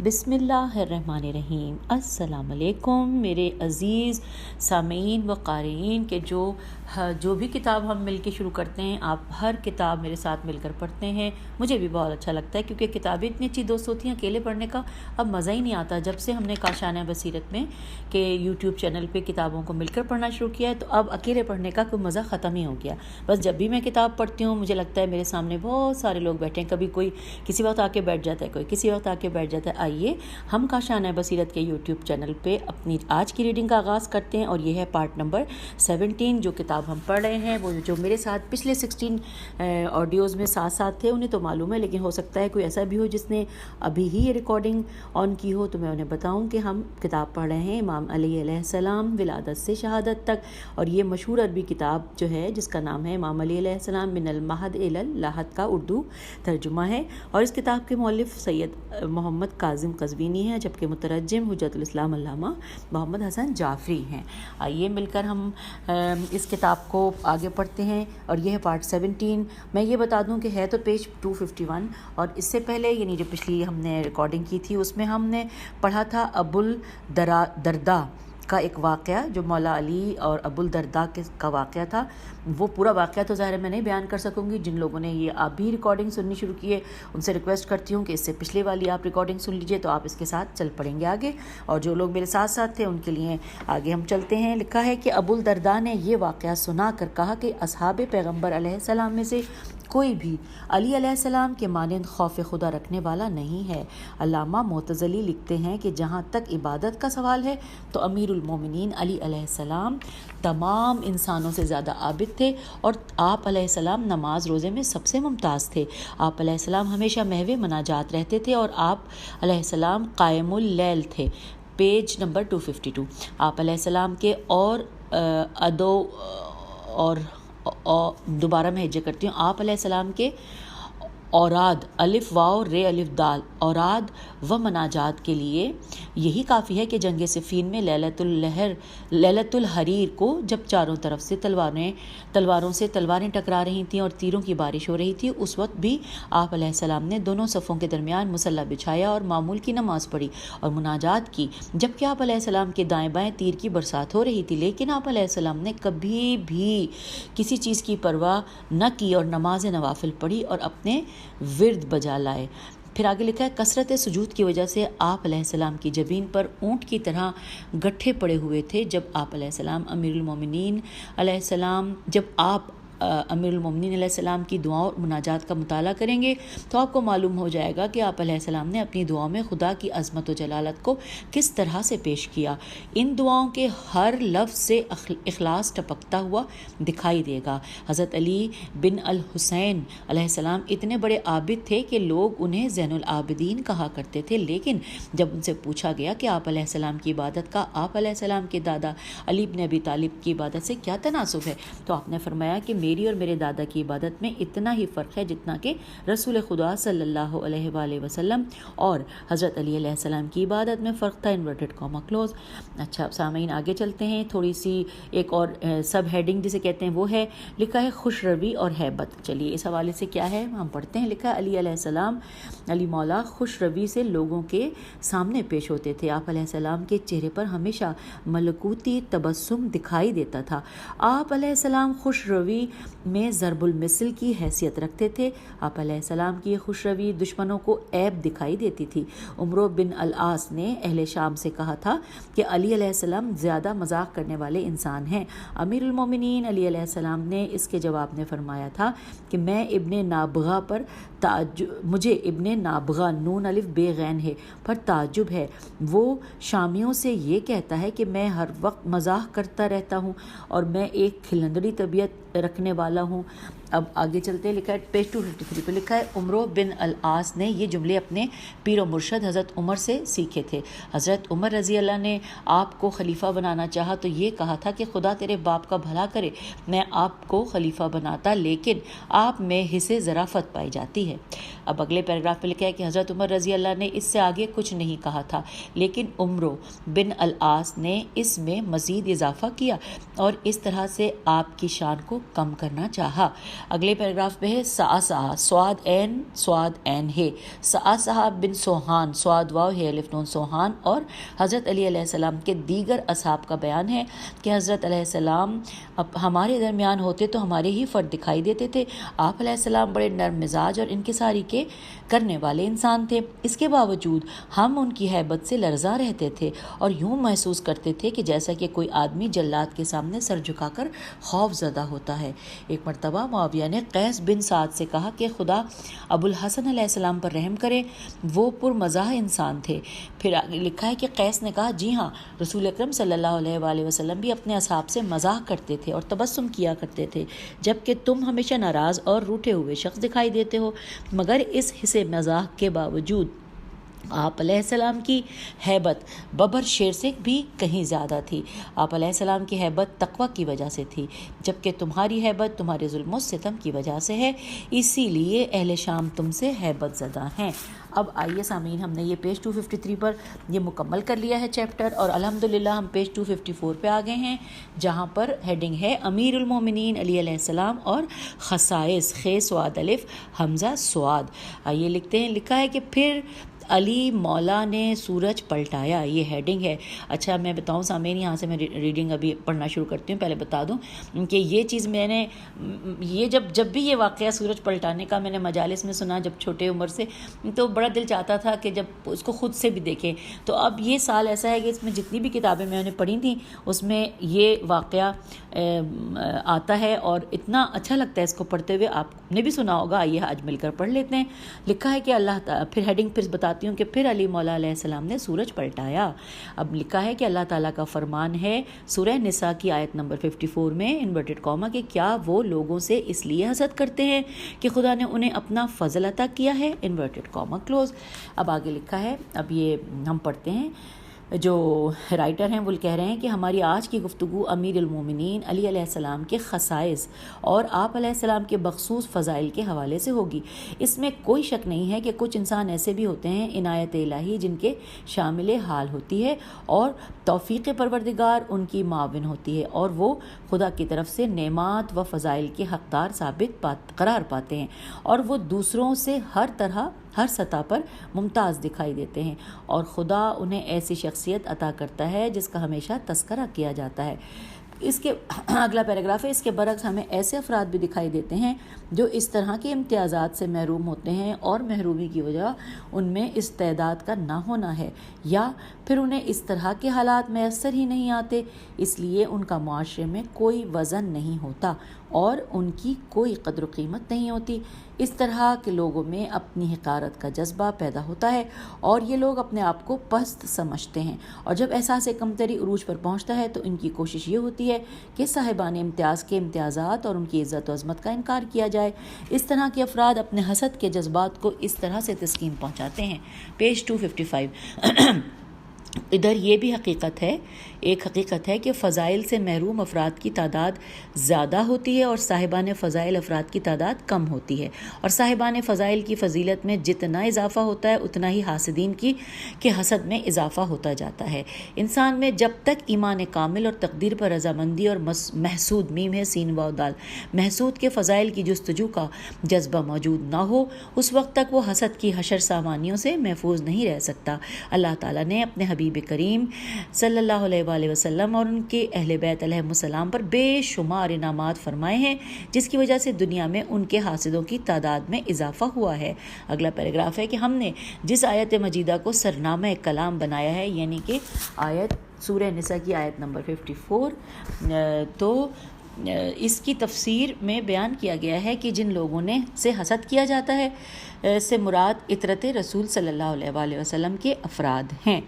بسم اللہ الرحمن الرحیم۔ السلام علیکم میرے عزیز سامعین و قارئین کہ جو بھی کتاب ہم مل کے شروع کرتے ہیں آپ ہر کتاب میرے ساتھ مل کر پڑھتے ہیں، مجھے بھی بہت اچھا لگتا ہے کیونکہ کتابیں اتنی اچھی دوست ہوتی ہیں، اکیلے پڑھنے کا اب مزہ ہی نہیں آتا۔ جب سے ہم نے کاشانہ بصیرت میں کہ یوٹیوب چینل پہ کتابوں کو مل کر پڑھنا شروع کیا ہے تو اب اکیلے پڑھنے کا کوئی مزہ ختم ہی ہو گیا۔ بس جب بھی میں کتاب پڑھتی ہوں مجھے لگتا ہے میرے سامنے بہت سارے لوگ بیٹھے ہیں، کبھی کوئی کسی وقت آ کے بیٹھ جاتا ہے، کوئی کسی وقت آ کے بیٹھ جاتا ہے۔ آئیے ہم کاشانہ بصیرت کے یوٹیوب چینل پہ اپنی آج کی ریڈنگ کا آغاز کرتے ہیں، اور یہ ہے پارٹ نمبر 17۔ جو کتاب ہم پڑھ رہے ہیں وہ جو میرے ساتھ پچھلے 16 آڈیوز میں ساتھ تھے انہیں تو معلوم ہے، لیکن ہو سکتا ہے کوئی ایسا بھی ہو جس نے ابھی ہی یہ ریکارڈنگ آن کی ہو، تو میں انہیں بتاؤں کہ ہم کتاب پڑھ رہے ہیں امام علی علیہ السلام ولادت سے شہادت تک، اور یہ مشہور عربی کتاب جو ہے جس کا نام ہے امام علی علیہ السلام من المہد الی اللحد کا اردو ترجمہ ہے، اور اس کتاب کے مؤلف سید محمد کاظم قزوینی ہیں، جبکہ مترجم حجت الاسلام علامہ محمد حسن جعفری ہیں۔ آئیے مل کر ہم اس کتاب کو آگے پڑھتے ہیں، اور یہ ہے پارٹ 17۔ میں یہ بتا دوں کہ ہے تو پیج 251، اور اس سے پہلے یعنی جو پچھلی ہم نے ریکارڈنگ کی تھی اس میں ہم نے پڑھا تھا ابو الدرداء کا ایک واقعہ، جو مولا علی اور ابو الدرداء کا واقعہ تھا۔ وہ پورا واقعہ تو ظاہر ہے میں نہیں بیان کر سکوں گی، جن لوگوں نے یہ آپ بھی ریکارڈنگ سننی شروع کی ہے ان سے ریکویسٹ کرتی ہوں کہ اس سے پچھلے والی آپ ریکارڈنگ سن لیجئے تو آپ اس کے ساتھ چل پڑیں گے آگے، اور جو لوگ میرے ساتھ تھے ان کے لیے آگے ہم چلتے ہیں۔ لکھا ہے کہ ابو الدرداء نے یہ واقعہ سنا کر کہا کہ اصحاب پیغمبر علیہ السلام میں سے کوئی بھی علی علیہ السلام کے مانند خوف خدا رکھنے والا نہیں ہے۔ علامہ معتزلی لکھتے ہیں کہ جہاں تک عبادت کا سوال ہے تو امیر المومنین علی علیہ السلام تمام انسانوں سے زیادہ عابد تھے، اور آپ علیہ السلام نماز روزے میں سب سے ممتاز تھے۔ آپ علیہ السلام ہمیشہ محو مناجات رہتے تھے، اور آپ علیہ السلام قائم اللیل تھے۔ Page number 252۔ آپ علیہ السلام کے دوبارہ میں ہجے کرتی ہوں۔ آپ علیہ السلام کے اوراد الف واو رے الف دال اوراد و مناجات کے لیے یہی کافی ہے کہ جنگ صفین میں لیلۃ الحریر کو جب چاروں طرف سے تلواروں سے تلواریں ٹکرا رہی تھیں اور تیروں کی بارش ہو رہی تھی، اس وقت بھی آپ علیہ السلام نے دونوں صفوں کے درمیان مصلی بچھایا اور معمول کی نماز پڑھی اور مناجات کی، جبکہ آپ علیہ السلام کے دائیں بائیں تیر کی برسات ہو رہی تھی، لیکن آپ علیہ السلام نے کبھی بھی کسی چیز کی پرواہ نہ کی اور نماز نوافل پڑھی اور اپنے ورد بجا لائے۔ پھر آگے لکھا ہے کثرت سجود کی وجہ سے آپ علیہ السلام کی جبین پر اونٹ کی طرح گٹھے پڑے ہوئے تھے۔ جب آپ علیہ السلام امیر المومنین علیہ السلام کی دعاؤں اور مناجات کا مطالعہ کریں گے تو آپ کو معلوم ہو جائے گا کہ آپ علیہ السلام نے اپنی دعاؤں میں خدا کی عظمت و جلالت کو کس طرح سے پیش کیا۔ ان دعاؤں کے ہر لفظ سے اخلاص ٹپکتا ہوا دکھائی دے گا۔ حضرت علی بن الحسین علیہ السلام اتنے بڑے عابد تھے کہ لوگ انہیں زین العابدین کہا کرتے تھے، لیکن جب ان سے پوچھا گیا کہ آپ علیہ السلام کی عبادت کا آپ علیہ السلام کے دادا علی بن ابی طالب کی عبادت سے کیا تناسب ہے، تو آپ نے فرمایا کہ میری اور میرے دادا کی عبادت میں اتنا ہی فرق ہے جتنا کہ رسول خدا صلی اللہ علیہ وآلہ وسلم اور حضرت علی علیہ السلام کی عبادت میں فرق تھا۔ Inverted comma close. اچھا سامعین آگے چلتے ہیں، تھوڑی سی ایک اور سب ہیڈنگ جسے کہتے ہیں وہ ہے، لکھا ہے خوش روی اور ہیبت۔ چلیے اس حوالے سے کیا ہے ہم پڑھتے ہیں۔ لکھا ہے علی علیہ السلام علی مولا خوش روی سے لوگوں کے سامنے پیش ہوتے تھے۔ آپ علیہ السلام کے چہرے پر ہمیشہ ملکوتی تبسم دکھائی دیتا تھا۔ آپ علیہ السلام خوش روی میں ضرب المثل کی حیثیت رکھتے تھے۔ آپ علیہ السلام کی خوش روی دشمنوں کو عیب دکھائی دیتی تھی۔ عمرو بن العاص نے اہل شام سے کہا تھا کہ علی علیہ السلام زیادہ مذاق کرنے والے انسان ہیں۔ امیر المومنین علی علیہ السلام نے اس کے جواب میں فرمایا تھا کہ مجھے ابن نابغہ نون الف بے غین ہے پر تعجب ہے، وہ شامیوں سے یہ کہتا ہے کہ میں ہر وقت مزاح کرتا رہتا ہوں اور میں ایک کھلندڑی طبیعت رکھنے والا ہوں۔ اب آگے چلتے ہیں، لکھا ہے پیج 253 پہ لکھا ہے عمرو بن العاص نے یہ جملے اپنے پیر و مرشد حضرت عمر سے سیکھے تھے۔ حضرت عمر رضی اللہ نے آپ کو خلیفہ بنانا چاہا تو یہ کہا تھا کہ خدا تیرے باپ کا بھلا کرے، میں آپ کو خلیفہ بناتا، لیکن آپ میں حصے ظرافت پائی جاتی ہے۔ ہے۔ اب اگلے پیراگراف میں لکھا ہے کہ حضرت عمر رضی اللہ نے اس سے آگے کچھ نہیں کہا تھا، لیکن عمرو بن العاص نے اس میں مزید اضافہ کیا اور اس طرح سے آپ کی شان کو کم کرنا چاہا۔ اگلے پیراگراف میں ہے سعصع، سواد عین ہے، سعصع بن سوہان، سواد واو ہے الف نون سوہان، اور حضرت علی علیہ السلام کے دیگر اصحاب کا بیان ہے کہ حضرت علیہ السلام ہمارے درمیان ہوتے تو ہمارے ہی فرد دکھائی دیتے تھے۔ آپ علیہ السلام بڑے نرم مزاج اور انکساری کے کرنے والے انسان تھے، اس کے باوجود ہم ان کی ہیبت سے لرزاں رہتے تھے اور یوں محسوس کرتے تھے کہ جیسا کہ کوئی آدمی جلاد کے سامنے سر جھکا کر خوف زدہ ہوتا ہے۔ ایک مرتبہ معاویہ نے قیس بن سعد سے کہا کہ خدا ابو الحسن علیہ السلام پر رحم کرے، وہ پرمزاح انسان تھے۔ پھر آگے لکھا ہے کہ قیس نے کہا جی ہاں، رسول اکرم صلی اللہ علیہ وآلہ وسلم بھی اپنے اصحاب سے مزاح کرتے تھے اور تبسم کیا کرتے تھے، جبکہ تم ہمیشہ ناراض اور روٹھے ہوئے شخص دکھائی دیتے ہو، مگر اس حصے مزاح کے باوجود آپ علیہ السلام کی ہیبت ببر شیر سے بھی کہیں زیادہ تھی۔ آپ علیہ السلام کی ہیبت تقوی کی وجہ سے تھی، جبکہ تمہاری ہیبت تمہارے ظلم و ستم کی وجہ سے ہے، اسی لیے اہل شام تم سے ہیبت زدہ ہیں۔ اب آئیے سامعین، ہم نے یہ پیج 253 پر یہ مکمل کر لیا ہے چیپٹر، اور الحمدللہ ہم پیج 254 پہ آ گئے ہیں، جہاں پر ہیڈنگ ہے امیر المومنین علی علیہ السلام اور خصائص، خ سواد الف حمزہ سواد۔ آئیے لکھتے ہیں، لکھا ہے کہ پھر علی مولا نے سورج پلٹایا، یہ ہیڈنگ ہے۔ اچھا میں بتاؤں سامعین، یہاں سے میں ریڈنگ ابھی پڑھنا شروع کرتی ہوں، پہلے بتا دوں کہ یہ چیز میں نے یہ جب بھی یہ واقعہ سورج پلٹانے کا میں نے مجالس میں سنا جب چھوٹے عمر سے، تو بڑا دل چاہتا تھا کہ جب اس کو خود سے بھی دیکھیں۔ تو اب یہ سال ایسا ہے کہ اس میں جتنی بھی کتابیں میں نے پڑھی تھیں اس میں یہ واقعہ آتا ہے اور اتنا اچھا لگتا ہے اس کو پڑھتے ہوئے، آپ نے بھی سنا ہوگا۔ آئیے آج مل کر پڑھ لیتے ہیں۔ لکھا ہے کہ اللہ تعالیٰ، پھر ہیڈنگ پھر بتاتی ہوں کہ پھر علی مولا علیہ السلام نے سورج پلٹایا۔ اب لکھا ہے کہ اللہ تعالیٰ کا فرمان ہے سورہ نساء کی آیت نمبر 54 میں انورٹڈ کاما کہ کیا وہ لوگوں سے اس لیے حسد کرتے ہیں کہ خدا نے انہیں اپنا فضل عطا کیا ہے، انورٹڈ کاما کلوز۔ اب آگے لکھا ہے، اب یہ ہم پڑھتے ہیں، جو رائٹر ہیں وہ کہہ رہے ہیں کہ ہماری آج کی گفتگو امیر المومنین علی علیہ السلام کے خصائص اور آپ علیہ السلام کے بخصوص فضائل کے حوالے سے ہوگی۔ اس میں کوئی شک نہیں ہے کہ کچھ انسان ایسے بھی ہوتے ہیں عنایت الہی جن کے شامل حال ہوتی ہے اور توفیق پروردگار ان کی معاون ہوتی ہے، اور وہ خدا کی طرف سے نعمات و فضائل کے حقدار ثابت قرار پاتے ہیں، اور وہ دوسروں سے ہر سطح پر ممتاز دکھائی دیتے ہیں، اور خدا انہیں ایسی شخصیت عطا کرتا ہے جس کا ہمیشہ تذکرہ کیا جاتا ہے۔ اس کے اگلا پیراگراف ہے، اس کے برعکس ہمیں ایسے افراد بھی دکھائی دیتے ہیں جو اس طرح کے امتیازات سے محروم ہوتے ہیں، اور محرومی کی وجہ ان میں استعداد کا نہ ہونا ہے، یا پھر انہیں اس طرح کے حالات میسر ہی نہیں آتے، اس لیے ان کا معاشرے میں کوئی وزن نہیں ہوتا اور ان کی کوئی قدر و قیمت نہیں ہوتی۔ اس طرح کے لوگوں میں اپنی حقارت کا جذبہ پیدا ہوتا ہے اور یہ لوگ اپنے آپ کو پست سمجھتے ہیں، اور جب احساس کمتری عروج پر پہنچتا ہے تو ان کی کوشش یہ ہوتی ہے کہ صاحبان امتیاز کے امتیازات اور ان کی عزت و عظمت کا انکار کیا جائے۔ اس طرح کے افراد اپنے حسد کے جذبات کو اس طرح سے تسکین پہنچاتے ہیں۔ پیج 255 ادھر یہ بھی ایک حقیقت ہے کہ فضائل سے محروم افراد کی تعداد زیادہ ہوتی ہے اور صاحبان فضائل افراد کی تعداد کم ہوتی ہے، اور صاحبان فضائل کی فضیلت میں جتنا اضافہ ہوتا ہے اتنا ہی حاسدین کے حسد میں اضافہ ہوتا جاتا ہے۔ انسان میں جب تک ایمان کامل اور تقدیر پر رضامندی اور محسود میم ہے سین واو دال محسود کے فضائل کی جستجو کا جذبہ موجود نہ ہو، اس وقت تک وہ حسد کی حشر سامانیوں سے محفوظ نہیں رہ سکتا۔ اللہ تعالیٰ نے اپنے حبیب کریم صلی اللہ علیہ وآلہ وسلم اور ان کے اہل بیت علیہ السلام پر بے شمار انعامات فرمائے ہیں، جس کی وجہ سے دنیا میں ان کے حاسدوں کی تعداد میں اضافہ ہوا ہے۔ اگلا پیراگراف ہے کہ ہم نے جس آیت مجیدہ کو سرنامہ کلام بنایا ہے، یعنی کہ آیت سورہ نساء کی آیت نمبر 54، تو اس کی تفسیر میں بیان کیا گیا ہے کہ جن لوگوں سے حسد کیا جاتا ہے سے مراد اطرت رسول صلی اللہ علیہ وآلہ وسلم کے افراد ہیں۔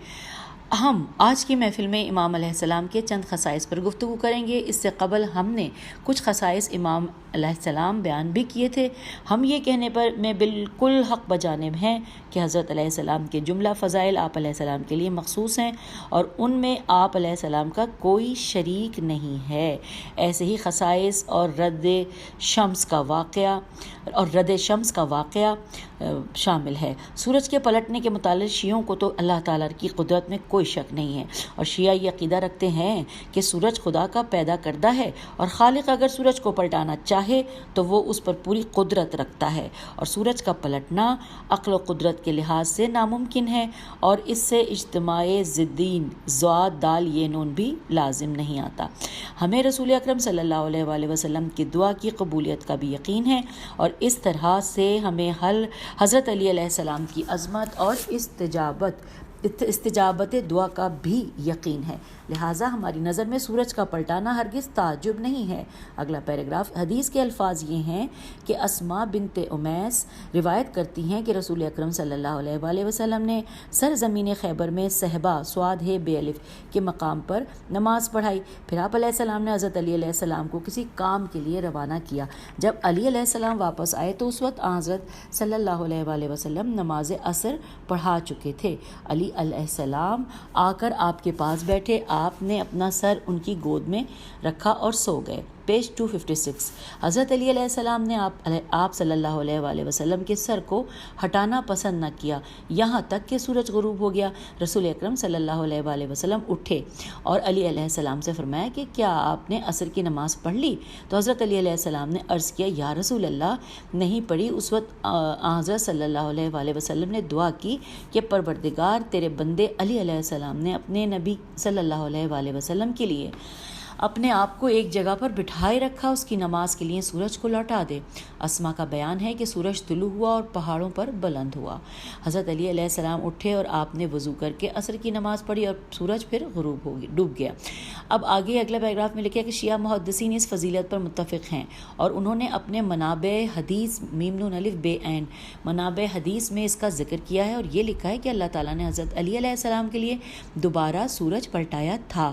ہم آج کی محفل میں امام علیہ السلام کے چند خصائص پر گفتگو کریں گے۔ اس سے قبل ہم نے کچھ خصائص امام علیہ السلام بیان بھی کیے تھے۔ ہم یہ کہنے پر میں بالکل حق بجانب ہیں کہ حضرت علیہ السلام کے جملہ فضائل آپ علیہ السلام کے لیے مخصوص ہیں اور ان میں آپ علیہ السلام کا کوئی شریک نہیں ہے۔ ایسے ہی خصائص اور رد شمس کا واقعہ شامل ہے۔ سورج کے پلٹنے کے متعلق شیعوں کو تو اللہ تعالیٰ کی قدرت میں کوئی شک نہیں ہے، اور شیعہ یہ عقیدہ رکھتے ہیں کہ سورج خدا کا پیدا کردہ ہے، اور خالق اگر سورج کو پلٹانا چاہے تو وہ اس پر پوری قدرت رکھتا ہے، اور سورج کا پلٹنا عقل و قدرت کے لحاظ سے ناممکن ہے، اور اس سے اجتماع ضدین ضاد دال یہ نون بھی لازم نہیں آتا۔ ہمیں رسول اکرم صلی اللہ علیہ وآلہ وسلم کی دعا کی قبولیت کا بھی یقین ہے، اور اس طرح سے ہمیں حضرت علی علیہ السلام کی عظمت اور استجابت دعا کا بھی یقین ہے، لہٰذا ہماری نظر میں سورج کا پلٹانا ہرگز تعجب نہیں ہے۔ اگلا پیراگراف، حدیث کے الفاظ یہ ہیں کہ اسماء بنت امیس روایت کرتی ہیں کہ رسول اکرم صلی اللہ علیہ وآلہ وسلم نے سرزمین خیبر میں صحبہ سواد ہے بے الف کے مقام پر نماز پڑھائی، پھر آپ علیہ السلام نے حضرت علی علیہ السلام کو کسی کام کے لیے روانہ کیا۔ جب علی علیہ السلام واپس آئے تو اس وقت حضرت صلی اللہ علیہ وآلہ وسلم نماز عصر پڑھا چکے تھے۔ علی علیہ السلام آ کر آپ کے پاس بیٹھے، آپ نے اپنا سر ان کی گود میں رکھا اور سو گئے۔ پیج 256۔ حضرت علی علیہ السلام نے آپ صلی اللہ علیہ وآلہ وسلم کے سر کو ہٹانا پسند نہ کیا یہاں تک کہ سورج غروب ہو گیا۔ رسول اکرم صلی اللہ علیہ وآلہ وسلم اٹھے اور علی علیہ السلام سے فرمایا کہ کیا آپ نے عصر کی نماز پڑھ لی؟ تو حضرت علی علیہ السلام نے عرض کیا، یا رسول اللہ نہیں پڑھی۔ اس وقت حضرت صلی اللہ علیہ وآلہ وسلم نے دعا کی کہ پروردگار، تیرے بندے علی علیہ السلام نے اپنے نبی صلی اللہ علیہ وآلہ وسلم کے لیے اپنے آپ کو ایک جگہ پر بٹھائے رکھا، اس کی نماز کے لیے سورج کو لوٹا دے۔ اسما کا بیان ہے کہ سورج طلوع ہوا اور پہاڑوں پر بلند ہوا۔ حضرت علی علیہ السلام اٹھے اور آپ نے وضو کر کے عصر کی نماز پڑھی اور سورج پھر ڈوب گیا۔ اب آگے اگلا پیراگراف میں لکھا کہ شیعہ محدثین اس فضیلت پر متفق ہیں، اور انہوں نے اپنے منابع حدیث میم نون الف بے عین منابع حدیث میں اس کا ذکر کیا ہے، اور یہ لکھا ہے کہ اللہ تعالیٰ نے حضرت علی علیہ السلام کے لیے دوبارہ سورج پلٹایا تھا۔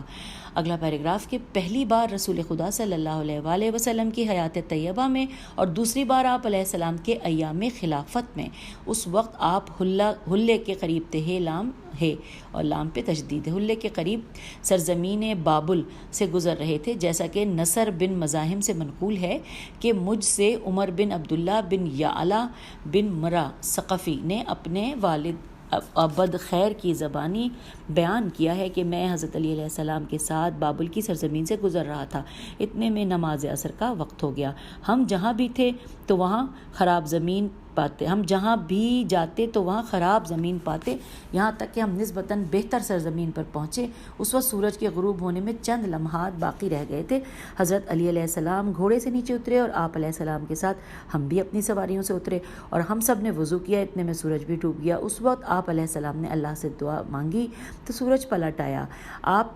اگلا پیراگراف کہ پہلی بار رسول خدا صلی اللہ علیہ وآلہ وسلم کی حیات طیبہ میں اور دوسری بار آپ علیہ السلام کے ایام خلافت میں، اس وقت آپ حلے کے قریب تھے، لام ہے اور لام پہ تشدید ہے، حلے کے قریب سرزمین بابل سے گزر رہے تھے، جیسا کہ نصر بن مزاحم سے منقول ہے کہ مجھ سے عمر بن عبداللہ بن یعلا بن مرہ ثقفی نے اپنے والد عبد خیر کی زبانی بیان کیا ہے کہ میں حضرت علی علیہ السلام کے ساتھ بابل کی سرزمین سے گزر رہا تھا، اتنے میں نماز عصر کا وقت ہو گیا۔ ہم جہاں بھی تھے تو وہاں خراب زمین پاتے، ہم جہاں بھی جاتے تو وہاں خراب زمین پاتے، یہاں تک کہ ہم نسبتاً بہتر سرزمین پر پہنچے۔ اس وقت سورج کے غروب ہونے میں چند لمحات باقی رہ گئے تھے۔ حضرت علی علیہ السلام گھوڑے سے نیچے اترے اور آپ علیہ السلام کے ساتھ ہم بھی اپنی سواریوں سے اترے، اور ہم سب نے وضو کیا، اتنے میں سورج بھی ڈوب گیا۔ اس وقت آپ علیہ السلام نے اللہ سے دعا مانگی تو سورج پلٹ آیا،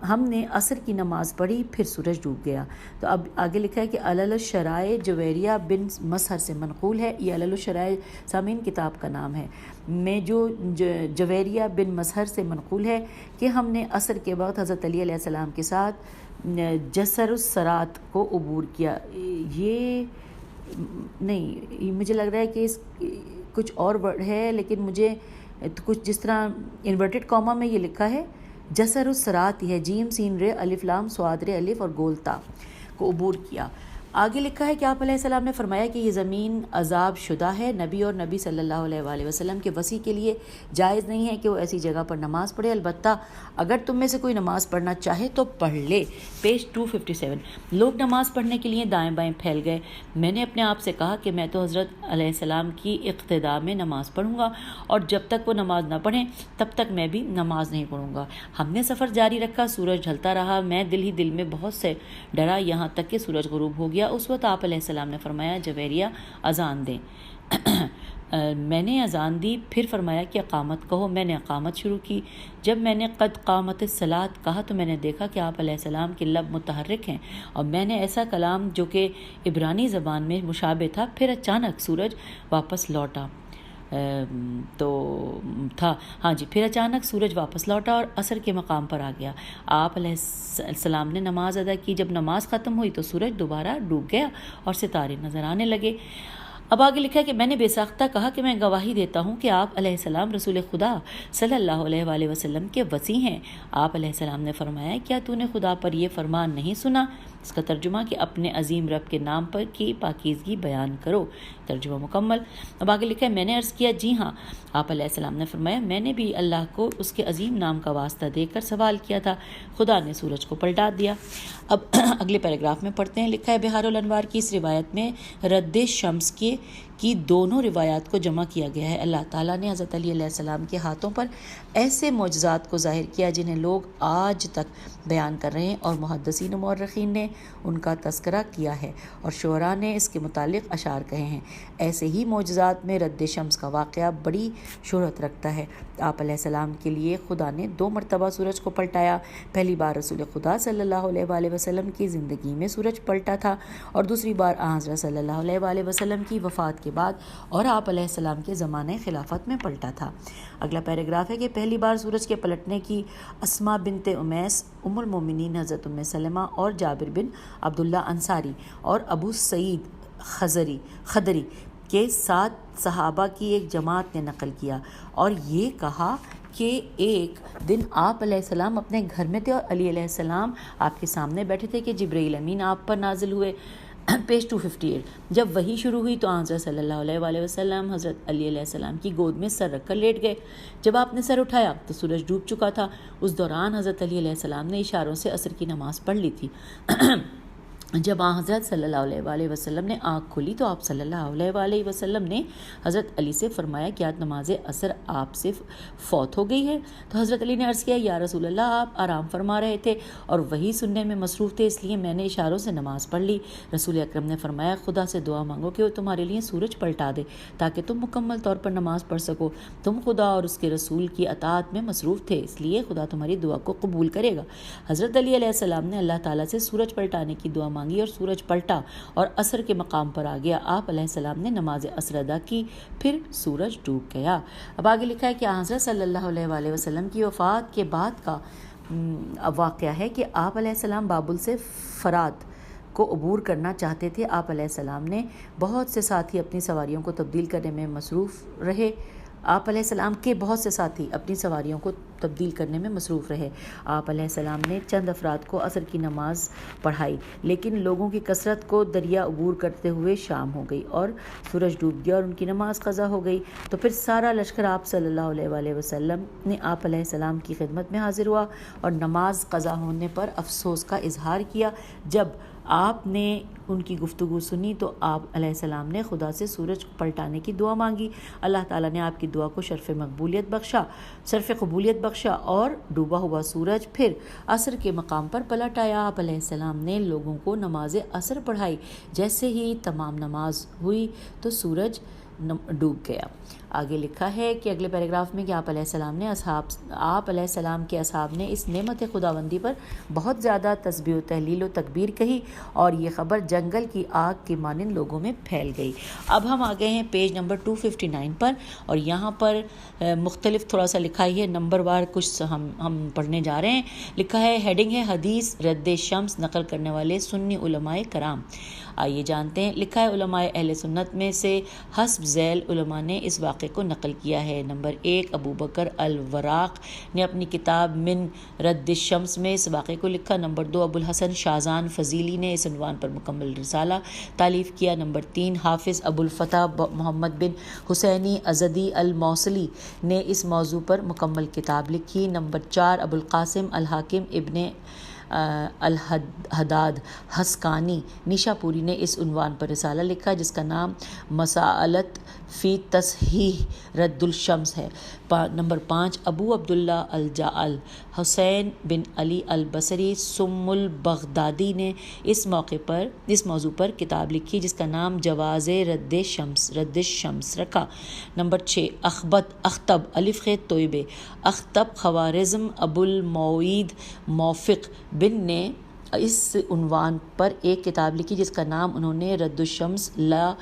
ہم نے عصر کی نماز پڑھی، پھر سورج ڈوب گیا۔ تو اب آگے لکھا ہے کہ علل الشرائع جویریہ بن مسہر سے منقول ہے، یہ علل الشرائع سامعین کتاب کا نام ہے، میں جو جویریہ بن مسہر سے منقول ہے کہ ہم نے عصر کے وقت حضرت علی علیہ السلام کے ساتھ جسر الصراط کو عبور کیا۔ یہ نہیں، مجھے لگ رہا ہے کہ کچھ اور ورڈ ہے، لیکن مجھے کچھ جس طرح انورٹڈ کاما میں یہ لکھا ہے جسر الصراط، یہ ہے جیم سین رے الف لام سواد رے الف اور گولتا کو عبور کیا۔ آگے لکھا ہے کہ آپ علیہ السلام نے فرمایا کہ یہ زمین عذاب شدہ ہے، نبی اور نبی صلی اللہ علیہ وآلہ وسلم کے وصی کے لیے جائز نہیں ہے کہ وہ ایسی جگہ پر نماز پڑھے، البتہ اگر تم میں سے کوئی نماز پڑھنا چاہے تو پڑھ لے۔ پیج 257۔ لوگ نماز پڑھنے کے لیے دائیں بائیں پھیل گئے۔ میں نے اپنے آپ سے کہا کہ میں تو حضرت علیہ السلام کی اقتداء میں نماز پڑھوں گا، اور جب تک وہ نماز نہ پڑھیں تب تک میں بھی نماز نہیں پڑھوں گا۔ ہم نے سفر جاری رکھا، سورج ڈھلتا رہا، میں دل ہی دل میں بہت سے ڈرا، یہاں تک کہ سورج غروب ہو گیا۔ اس وقت آپ علیہ السلام نے فرمایا جویریہ اذان دیں۔ میں نے اذان دی، پھر فرمایا کہ اقامت کہو۔ میں نے اقامت شروع کی۔ جب میں نے قد قامت الصلاۃ کہا تو میں نے دیکھا کہ آپ علیہ السلام کے لب متحرک ہیں، اور میں نے ایسا کلام جو کہ عبرانی زبان میں مشابہ تھا، پھر اچانک سورج واپس لوٹا۔ تو تھا۔ ہاں جی، پھر اچانک سورج واپس لوٹا اور عصر کے مقام پر آ گیا۔ آپ علیہ السلام نے نماز ادا کی۔ جب نماز ختم ہوئی تو سورج دوبارہ ڈوب گیا اور ستارے نظر آنے لگے۔ اب آگے لکھا ہے کہ میں نے بے ساختہ کہا کہ میں گواہی دیتا ہوں کہ آپ علیہ السلام رسول خدا صلی اللہ علیہ وآلہ وسلم کے وصی ہیں۔ آپ علیہ السلام نے فرمایا، کیا تو نے خدا پر یہ فرمان نہیں سنا؟ اس کا ترجمہ کہ اپنے عظیم رب کے نام پر کی پاکیزگی بیان کرو۔ ترجمہ مکمل۔ اب آگے لکھا ہے، میں نے عرض کیا، جی ہاں۔ آپ علیہ السلام نے فرمایا، میں نے بھی اللہ کو اس کے عظیم نام کا واسطہ دے کر سوال کیا تھا، خدا نے سورج کو پلٹا دیا۔ اب اگلے پیراگراف میں پڑھتے ہیں۔ لکھا ہے، بہار الانوار کی اس روایت میں رد شمس کی دونوں روایات کو جمع کیا گیا ہے۔ اللہ تعالیٰ نے حضرت علی علیہ السلام کے ہاتھوں پر ایسے معجزات کو ظاہر کیا جنہیں لوگ آج تک بیان کر رہے ہیں، اور محدثین و مورخین نے ان کا تذکرہ کیا ہے اور شعراء نے اس کے متعلق اشعار کہے ہیں۔ ایسے ہی معجزات میں رد شمس کا واقعہ بڑی شہرت رکھتا ہے۔ آپ علیہ السلام کے لیے خدا نے 2 مرتبہ سورج کو پلٹایا۔ پہلی بار رسول خدا صلی اللہ علیہ وآلہ وسلم کی زندگی میں سورج پلٹا تھا، اور دوسری بار حضرت صلی اللہ علیہ وآلہ وسلم کی وفات کے بعد اور آپ علیہ السلام کے زمانہ خلافت میں پلٹا تھا۔ اگلا پیراگراف ہے کہ پہلی بار سورج کے پلٹنے کی اسما بنت امیس، ام المومنین حضرت ام سلمہ اور جابر بن عبداللہ انصاری اور ابو سعید خدری کے 7 صحابہ کی ایک جماعت نے نقل کیا اور یہ کہا کہ ایک دن آپ علیہ السلام اپنے گھر میں تھے اور علی علیہ السلام آپ کے سامنے بیٹھے تھے کہ جبرائیل امین آپ پر نازل ہوئے۔ پیج 258۔ جب وحی شروع ہوئی تو حضرت صلی اللہ علیہ وآلہ وسلم حضرت علی علیہ السلام کی گود میں سر رکھ کر لیٹ گئے۔ جب آپ نے سر اٹھایا تو سورج ڈوب چکا تھا۔ اس دوران حضرت علی علیہ السلام نے اشاروں سے عصر کی نماز پڑھ لی تھی۔ جب حضرت صلی اللہ علیہ وآلہ وسلم نے آنکھ کھولی تو آپ صلی اللہ علیہ وآلہ وسلم نے حضرت علی سے فرمایا، کیا نماز عصر آپ سے فوت ہو گئی ہے؟ تو حضرت علی نے عرض کیا، یا رسول اللہ، آپ آرام فرما رہے تھے اور وہی سننے میں مصروف تھے، اس لیے میں نے اشاروں سے نماز پڑھ لی۔ رسول اکرم نے فرمایا، خدا سے دعا مانگو کہ وہ تمہارے لیے سورج پلٹا دے تاکہ تم مکمل طور پر نماز پڑھ سکو۔ تم خدا اور اس کے رسول کی اطاعت میں مصروف تھے، اس لیے خدا تمہاری دعا کو قبول کرے گا۔ حضرت علی علیہ السلام نے اللہ تعالیٰ سے سورج پلٹانے کی دعا مانگی اور سورج پلٹا اور عصر کے مقام پر آ گیا۔ آپ علیہ السلام نے نماز عصر ادا کی، پھر سورج ڈوب گیا۔ اب آگے لکھا ہے کہ حضرت صلی اللہ علیہ وآلہ وسلم کی وفات کے بعد کا واقعہ ہے کہ آپ علیہ السلام بابل سے فرات کو عبور کرنا چاہتے تھے۔ آپ علیہ السلام نے بہت سے ساتھی اپنی سواریوں کو تبدیل کرنے میں مصروف رہے۔ آپ علیہ السلام کے بہت سے ساتھی اپنی سواریوں کو تبدیل کرنے میں مصروف رہے۔ آپ علیہ السلام نے چند افراد کو عصر کی نماز پڑھائی، لیکن لوگوں کی کثرت کو دریا عبور کرتے ہوئے شام ہو گئی اور سورج ڈوب گیا اور ان کی نماز قضا ہو گئی۔ تو پھر سارا لشکر آپ صلی اللہ علیہ وآلہ وسلم نے آپ علیہ السلام کی خدمت میں حاضر ہوا اور نماز قضا ہونے پر افسوس کا اظہار کیا۔ جب آپ نے ان کی گفتگو سنی تو آپ علیہ السلام نے خدا سے سورج کو پلٹانے کی دعا مانگی۔ اللہ تعالیٰ نے آپ کی دعا کو صرف قبولیت بخشا اور ڈوبا ہوا سورج پھر عصر کے مقام پر پلٹ آیا۔ آپ علیہ السلام نے لوگوں کو نماز عصر پڑھائی۔ جیسے ہی تمام نماز ہوئی تو سورج ڈوب گیا۔ آگے لکھا ہے کہ اگلے پیراگراف میں کہ آپ علیہ السلام کے اصحاب نے اس نعمت خداوندی پر بہت زیادہ تسبیح و تہلیل و تکبیر کہی اور یہ خبر جنگل کی آگ کی مانند لوگوں میں پھیل گئی۔ اب ہم آ گئے ہیں پیج نمبر 259 پر، اور یہاں پر مختلف تھوڑا سا لکھا ہی ہے، نمبر وار کچھ ہم پڑھنے جا رہے ہیں۔ لکھا ہے، ہیڈنگ ہے حدیث رد شمس نقل کرنے والے سنی علماء کرام۔ آئیے جانتے ہیں۔ لکھا ہے، علماء اہل سنت میں سے حسب ذیل علماء نے اس واقعے کو نقل کیا ہے۔ نمبر 1، ابو بکر الوراق نے اپنی کتاب من رد الشمس میں اس واقعے کو لکھا۔ نمبر 2، ابو الحسن شازان فضیلی نے اس عنوان پر مکمل رسالہ تالیف کیا۔ نمبر 3، حافظ ابو الفتح محمد بن حسینی ازدی الموصلی نے اس موضوع پر مکمل کتاب لکھی۔ نمبر 4، ابو القاسم الحاکم ابن الحداد حسکانی نیشا پوری نے اس عنوان پر رسالہ لکھا جس کا نام مسائلت فی تصحیح رد الشمس ہے۔ نمبر 5، ابو عبداللہ الجعل حسین بن علی البصری سم البغدادی نے اس موضوع پر کتاب لکھی جس کا نام جواز رد الشمس رکھا۔ نمبر 6، اختب الف خط طیبے اختب خوارزم ابو المعید موفق بن نے اس عنوان پر ایک کتاب لکھی جس کا نام انہوں نے رد الشمس لا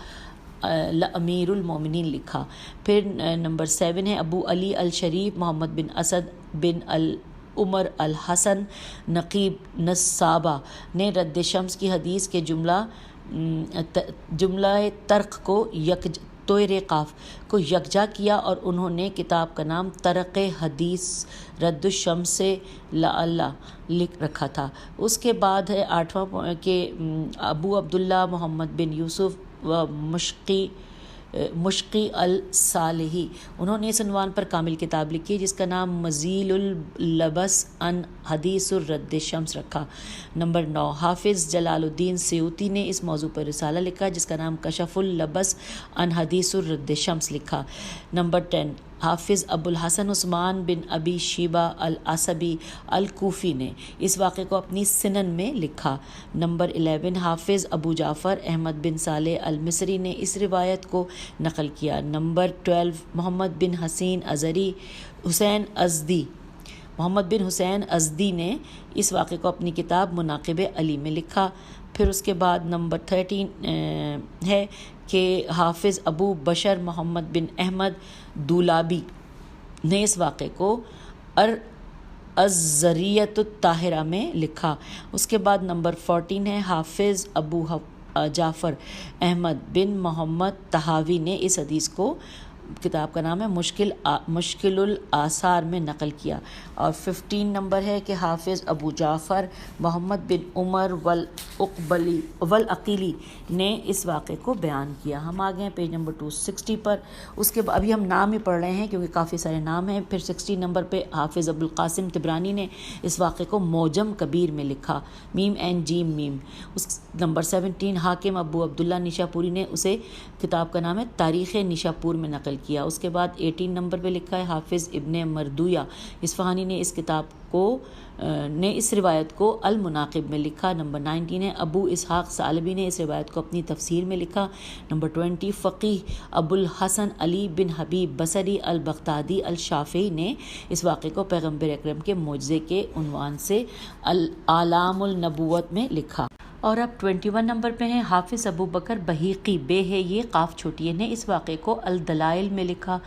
امیر المومنین لکھا۔ پھر نمبر 7 ہے ابو علی الشریف محمد بن اسد بن عمر الحسن نقیب نسابہ نے رد شمس کی حدیث کے جملہ ترک کو طور قاف کو یکجا کیا اور انہوں نے کتاب کا نام طرق حدیث رد الشمس سے لعلہ لکھ رکھا تھا۔ اس کے بعد ہے 8واں کہ ابو عبداللہ محمد بن یوسف و مشقی الصالحی، انہوں نے اس عنوان پر کامل کتاب لکھی جس کا نام مزیل اللبس عن حدیث الرد شمس رکھا۔ نمبر 9 حافظ جلال الدین سیوطی نے اس موضوع پر رسالہ لکھا جس کا نام کشف اللبس عن حدیث الرد شمس لکھا۔ نمبر 10 حافظ ابو الحسن عثمان بن ابی شیبہ العصبی الکوفی نے اس واقعے کو اپنی سنن میں لکھا۔ نمبر 11 حافظ ابو جعفر احمد بن صالح المصری نے اس روایت کو نقل کیا۔ نمبر 12 محمد بن حسین ازدی نے اس واقعے کو اپنی کتاب مناقب علی میں لکھا۔ پھر اس کے بعد نمبر 13 ہے کہ حافظ ابو بشر محمد بن احمد دولابی نے اس واقعے کو الذریۃ الطاہرہ میں لکھا۔ اس کے بعد نمبر 14 ہے حافظ ابو جعفر احمد بن محمد طحاوی نے اس حدیث کو، کتاب کا نام ہے مشکل الآثار میں نقل کیا۔ اور 15 نمبر ہے کہ حافظ ابو جعفر محمد بن عمر والعقیلی نے اس واقعے کو بیان کیا۔ ہم آ گئے ہیں پیج نمبر 260 پر۔ اس کے بعد ابھی ہم نام ہی پڑھ رہے ہیں کیونکہ کافی سارے نام ہیں۔ پھر 60 نمبر پہ حافظ ابو القاسم طبرانی نے اس واقعے کو معجم کبیر میں لکھا، میم این جیم میم۔ اس نمبر 17 حاکم ابو عبداللہ نیشاپوری نے اسے، کتاب کا نام ہے تاریخ نیشاپور میں نقل کیا۔ اس کے بعد 18 نمبر پہ لکھا ہے حافظ ابن مردویہ اصفہانی نے اس کتاب کو اس روایت کو المناقب میں لکھا۔ نمبر 19 ہے ابو اسحاق ثعلبی نے اس روایت کو اپنی تفسیر میں لکھا۔ نمبر 20 فقیہ ابو الحسن علی بن حبیب بصری البغدادی الشافعی نے اس واقعے کو پیغمبر اکرم کے معجزے کے عنوان سے اعلام النبوت میں لکھا۔ اور اب 21 نمبر پہ ہیں حافظ ابو بکر بہیقی بے ہے یہ قاف چھوٹی ہے نے اس واقعے کو الدلائل میں لکھا۔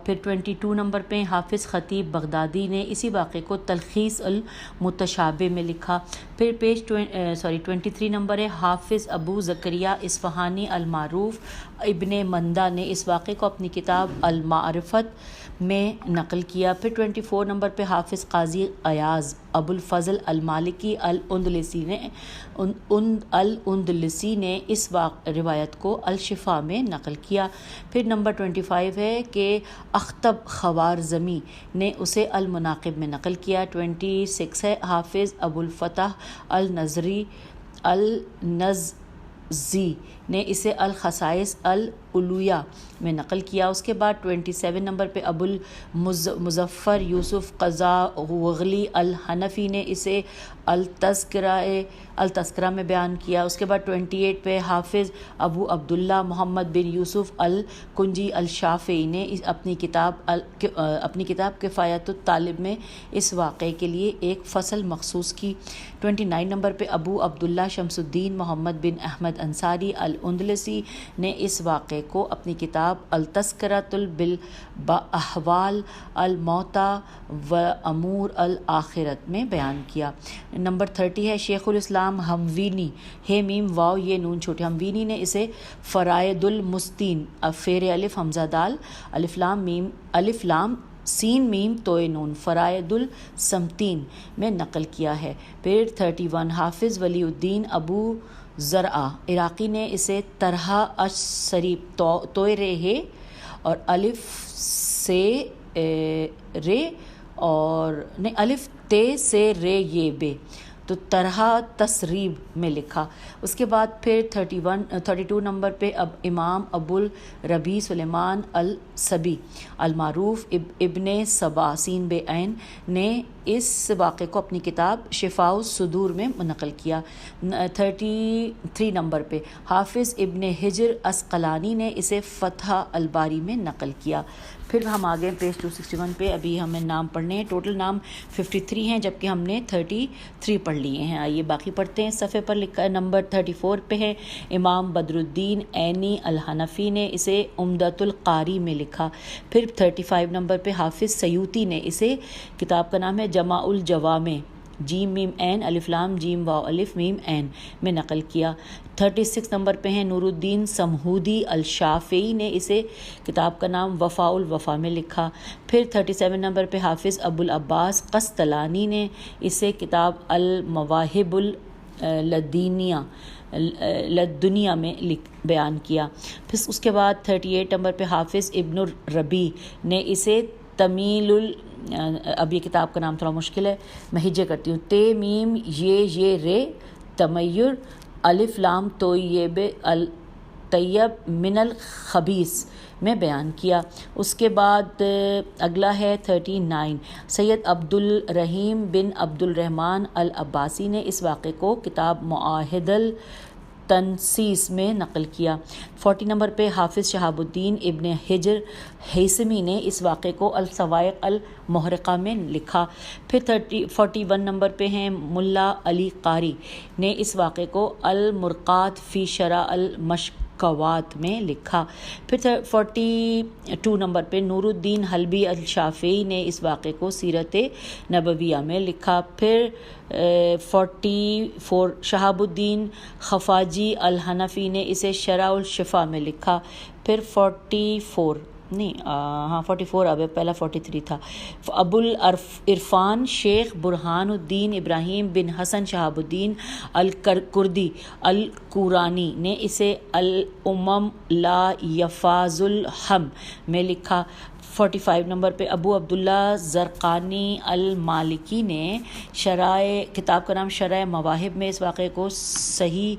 پھر 22 نمبر پہ حافظ خطیب بغدادی نے اسی واقعے کو تلخیص المتشابہ میں لکھا۔ پھر 23 نمبر ہے حافظ ابو زکریا اصفہانی المعروف ابن مندہ نے اس واقعے کو اپنی کتاب المعرفت میں نقل کیا۔ پھر 24 نمبر پہ حافظ قاضی ایاز ابو الفضل المالکی الاندلسی نے اس روایت کو الشفا میں نقل کیا۔ پھر نمبر 25 ہے کہ اخطب خوارزمی نے اسے المناقب میں نقل کیا۔ 26 ہے حافظ ابو الفتح النظری نے اسے الخصائص العلویہ میں نقل کیا۔ اس کے بعد 27 نمبر پہ ابو المظفر یوسف قزاوغلی الحنفی نے اسے التذکرہ میں بیان کیا۔ اس کے بعد 28 پہ حافظ ابو عبداللہ محمد بن یوسف الکنجی الشافعی نے اپنی کتاب کفایت الطالب میں اس واقعے کے لیے ایک فصل مخصوص کی۔ 29 نمبر پہ ابو عبداللہ شمس الدین محمد بن احمد انصاری الاندلسی نے اس واقعے کو اپنی کتاب التذکرۃ باحوال الموتیٰ و امور الآخرت میں بیان کیا۔ نمبر 30 ہے شیخ الاسلام ہموینی ہے میم واو یہ نون چھوٹے ہموینی نے اسے فرائد المستین فیر الف حمزہ دال الف لام سین میم توئے نون فرائد السمتین میں نقل کیا ہے۔ پھر 31 حافظ ولی الدین ابو زرعہ عراقی نے اسے طرح اشریف توئے رے ہے اور الف سے رے اور الف تے سے رے یہ بے تو طرح تسریب میں لکھا۔ اس کے بعد پھر 32 نمبر پہ امام ابو الربیع سلیمان الصبی المعروف ابن صبا سین بے عین نے اس واقعے کو اپنی کتاب شفاء الصدور میں منقل کیا۔ 33 نمبر پہ حافظ ابن حجر عسقلانی نے اسے فتح الباری میں نقل کیا۔ پھر ہم آ گئے پیج 261 پہ. ابھی ہمیں نام پڑھنے ہیں. ٹوٹل نام 53 ہیں جبکہ ہم نے 33 پڑھ لیے ہیں. آئیے باقی پڑھتے ہیں. صفحے پر لکھا ہے نمبر 34 پہ ہے امام بدر الدین عینی الحنفی نے اسے عمدۃ القاری میں لکھا. پھر 35 نمبر پہ حافظ سیوطی نے اسے، کتاب کا نام ہے جمع الجوامع، جیم میم عین الف لام جیم واو الف میم عین میں نقل کیا. 36 نمبر پہ ہیں نور الدین سمہودی الشافعی نے اسے، کتاب کا نام وفاء الوفا میں لکھا. پھر 37 نمبر پہ حافظ ابو العباس قسطلانی نے اسے کتاب المواہب لدنیا میں بیان کیا. پھر اس کے بعد 38 نمبر پہ حافظ ابن الربیع نے اسے تمیل اب یہ کتاب کا نام تھوڑا مشکل ہے، میں ہجے کرتی ہوں. تے میم یہ رے تمیر الف لام طیب الطیب من الخبیث میں بیان کیا. اس کے بعد اگلا ہے 39 سید عبد الرحیم بن عبد الرحمن العباسی نے اس واقعے کو کتاب معاہد التنسیس میں نقل کیا. 40 نمبر پہ حافظ شہاب الدین ابن حجر ہیثمی نے اس واقعے کو الصواعق المحرقہ میں لکھا. پھر 41 نمبر پہ ہیں ملا علی قاری نے اس واقعے کو المرقات فی شرح المشکوات میں لکھا. پھر 42 نمبر پہ نور الدین حلبی الشافعی نے اس واقعے کو سیرت نبویہ میں لکھا. پھر 44 شہاب الدین خفاجی الحنفی نے اسے شرح الشفا میں لکھا. پھر 44 اب پہلا 43 تھا. ابو العرفان شیخ برہان الدین ابراہیم بن حسن شہاب الدین الکردی القورانی نے اسے الامم لا یفاز الہم میں لکھا. 45 نمبر پہ ابو عبداللہ زرقانی المالکی نے کتاب کا نام شرح مواہب میں اس واقعے کو صحیح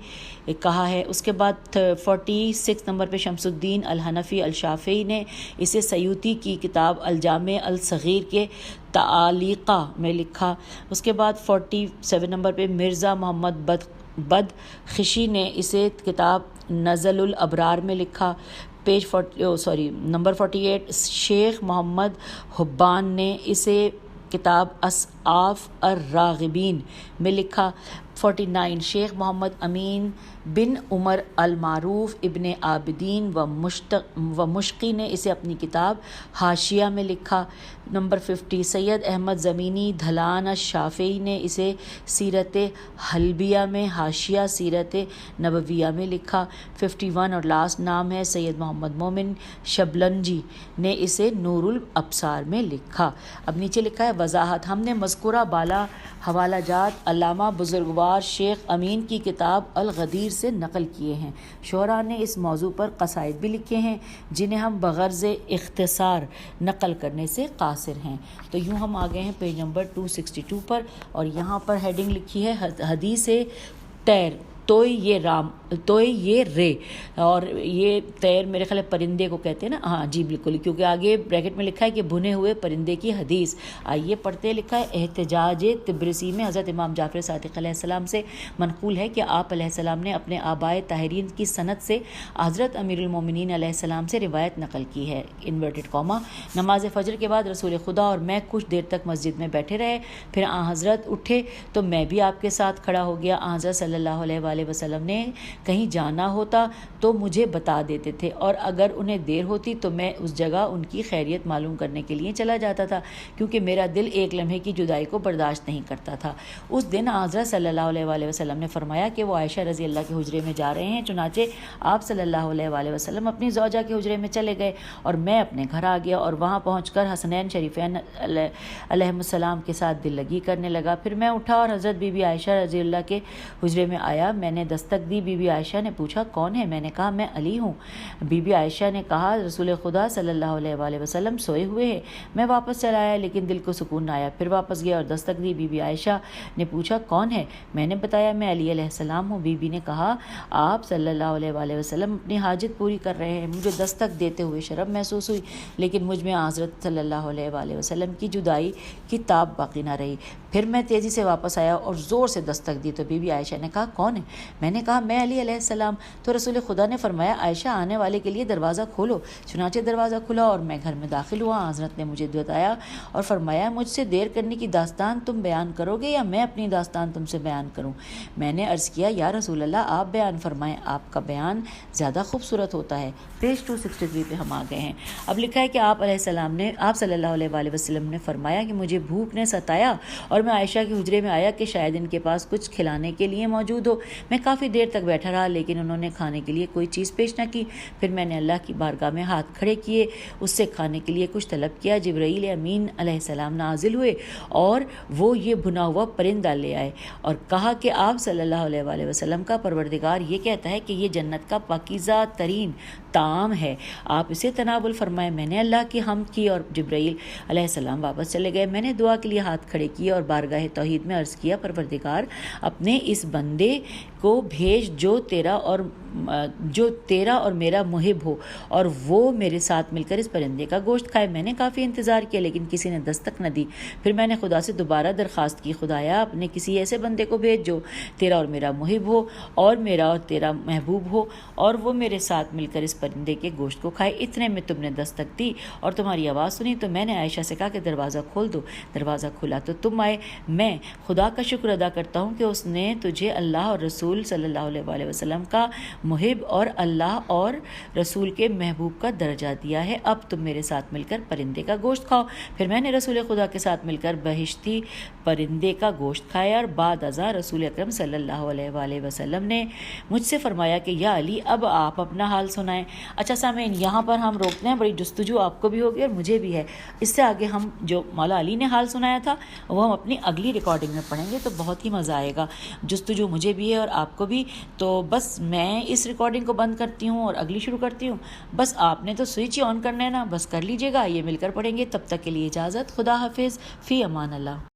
کہا ہے. اس کے بعد 46 نمبر پہ شمس الدین الحنفی الشافعی نے اسے سیوطی کی کتاب الجامع الصغیر کے تعلیقہ میں لکھا. اس کے بعد 47 نمبر پہ مرزا محمد بدخشی نے اسے کتاب نزل الابرار میں لکھا. نمبر 48 شیخ محمد حبان نے اسے کتاب اسعاف الراغبین میں لکھا. 49 شیخ محمد امین بن عمر المعروف ابن عابدین و مشقی نے اسے اپنی کتاب حاشیہ میں لکھا. نمبر 50 سید احمد زمینی دھلان الشافعی نے اسے سیرت حلبیہ میں حاشیہ سیرت نبویہ میں لکھا. 51 اور لاسٹ نام ہے سید محمد مومن شبلنجی نے اسے نور الابصار میں لکھا. اب نیچے لکھا ہے وضاحت. ہم نے مذکورہ بالا حوالہ جات علامہ بزرگوار شیخ امین کی کتاب الغدیر سے نقل کیے ہیں. شعراء نے اس موضوع پر قصائد بھی لکھے ہیں جنہیں ہم بغرض اختصار نقل کرنے سے قاصر ہیں. تو یوں ہم آ گئے ہیں پیج نمبر 262 پر، اور یہاں پر ہیڈنگ لکھی ہے حدیث طیر توئے یہ رے، اور یہ طیر میرے خیال پرندے کو کہتے ہیں نا. ہاں جی بالکل، کیونکہ آگے بریکٹ میں لکھا ہے کہ بھنے ہوئے پرندے کی حدیث. آئیے پڑھتے. لکھا ہے احتجاج تبرسی میں حضرت امام جعفر صادق علیہ السلام سے منقول ہے کہ آپ علیہ السلام نے اپنے آبائے طاہرین کی سند سے حضرت امیر المومنین علیہ السلام سے روایت نقل کی ہے انورٹڈ کاما. نماز فجر کے بعد رسول خدا اور میں کچھ دیر تک مسجد میں بیٹھے رہے، پھر حضرت اٹھے تو میں بھی آپ کے ساتھ کھڑا ہو گیا. حضرت صلی اللہ علیہ وسلم نے کہیں جانا ہوتا تو مجھے بتا دیتے تھے، اور اگر انہیں دیر ہوتی تو میں اس جگہ ان کی خیریت معلوم کرنے کے لیے چلا جاتا تھا، کیونکہ میرا دل ایک لمحے کی جدائی کو برداشت نہیں کرتا تھا. اس دن حضرت صلی اللہ علیہ وسلم نے فرمایا کہ وہ عائشہ رضی اللہ کے حجرے میں جا رہے ہیں. چنانچہ آپ صلی اللہ علیہ وسلم اپنی زوجہ کے حجرے میں چلے گئے اور میں اپنے گھر آ گیا، اور وہاں پہنچ کر حسنین شریفین علیہ السلام کے ساتھ دل لگی کرنے لگا. پھر میں اٹھا اور حضرت بی بی عائشہ رضی اللہ کے حجرے میں آیا. میں نے دستک دی. بی بی عائشہ نے پوچھا کون ہے؟ میں نے کہا میں علی ہوں. بی بی عائشہ نے کہا رسول خدا صلی اللہ علیہ وسلم سوئے ہوئے ہیں. میں واپس چلا آیا لیکن دل کو سکون نہ آیا. پھر واپس گیا اور دستک دی. بی بی عائشہ نے پوچھا کون ہے؟ میں نے بتایا میں علی علیہ السلام ہوں. بی بی نے کہا آپ صلی اللہ علیہ وسلم اپنی حاجت پوری کر رہے ہیں. مجھے دستک دیتے ہوئے شرم محسوس ہوئی، لیکن مجھ میں حضرت صلی اللہ علیہ وسلم کی جدائی کی تاب باقی نہ رہی. پھر میں تیزی سے واپس آیا اور زور سے دستک دی تو بی بی عائشہ نے کہا کون ہے؟ میں نے کہا میں علی علیہ السلام۔ تو رسول خدا نے فرمایا عائشہ آنے والے کے لیے دروازہ کھولو۔ چنانچہ دروازہ کھلا اور میں گھر میں داخل ہوا۔ حضرت نے مجھے بتایا اور فرمایا مجھ سے دیر کرنے کی داستان تم بیان کرو گے یا میں اپنی داستان تم سے بیان کروں؟ میں نے عرض کیا یا رسول اللہ آپ بیان فرمائیں، آپ کا بیان زیادہ خوبصورت ہوتا ہے۔ پیج 263 پہ ہم آ گئے ہیں۔ اب لکھا ہے کہ آپ صلی اللہ علیہ وآلہ وسلم نے فرمایا کہ مجھے بھوک نے ستایا اور میں عائشہ کے حجرے میں آیا کہ شاید ان کے پاس کچھ کھلانے کے لیے موجود ہو۔ میں کافی دیر تک بیٹھا رہا لیکن انہوں نے کھانے کے لیے کوئی چیز پیش نہ کی۔ پھر میں نے اللہ کی بارگاہ میں ہاتھ کھڑے کیے، اس سے کھانے کے لیے کچھ طلب کیا۔ جبرائیل امین علیہ السلام نازل ہوئے اور وہ یہ بھنا ہوا پرندہ لے آئے اور کہا کہ آپ صلی اللہ علیہ وآلہ وسلم کا پروردگار یہ کہتا ہے کہ یہ جنت کا پاکیزہ ترین طعام ہے، آپ اسے تناول فرمائیں۔ میں نے اللہ کی حمد کی اور جبرائیل علیہ السلام واپس چلے گئے۔ میں نے دعا کے لیے ہاتھ کھڑے کیے اور بارگاہ توحید میں عرض کیا پروردگار اپنے اس بندے کو بھیج جو تیرا اور میرا محب ہو اور وہ میرے ساتھ مل کر اس پرندے کا گوشت کھائے۔ میں نے کافی انتظار کیا لیکن کسی نے دستک نہ دی۔ پھر میں نے خدا سے دوبارہ درخواست کی خدایا اپنے کسی ایسے بندے کو بھیج جو تیرا اور میرا محب ہو اور میرا اور تیرا محبوب ہو اور وہ میرے ساتھ مل کر اس پرندے کے گوشت کو کھائے۔ اتنے میں تم نے دستک دی اور تمہاری آواز سنی تو میں نے عائشہ سے کہا کہ دروازہ کھول دو۔ دروازہ کھلا تو تم آئے۔ میں خدا کا شکر ادا کرتا ہوں کہ اس نے تجھے اللہ اور رسول صلی اللہ علیہ وآلہ وسلم کا محب اور اللہ اور رسول کے محبوب کا درجہ دیا ہے۔ اب تم میرے ساتھ مل کر پرندے کا گوشت کھاؤ۔ پھر میں نے رسول خدا کے ساتھ مل کر بہشتی پرندے کا گوشت کھایا اور بعد ازاں رسول اکرم صلی اللہ علیہ وآلہ وسلم نے مجھ سے فرمایا کہ یا علی اب آپ اپنا حال سنائیں۔ اچھا سامعین، یہاں پر ہم روکتے ہیں، بڑی جستجو آپ کو بھی ہوگی اور مجھے بھی ہے۔ اس سے آگے ہم جو مولا علی نے حال سنایا تھا وہ ہم اپنی اگلی ریکارڈنگ میں پڑھیں گے تو بہت ہی مزہ آئے گا۔ جستجو مجھے بھی ہے اور آپ کو بھی، تو بس میں اس ریکارڈنگ کو بند کرتی ہوں اور اگلی شروع کرتی ہوں۔ بس آپ نے تو سوئچ ہی آن کرنا ہے نا، بس کر لیجئے گا۔ یہ مل کر پڑھیں گے، تب تک کے لیے اجازت، خدا حافظ، فی امان اللہ۔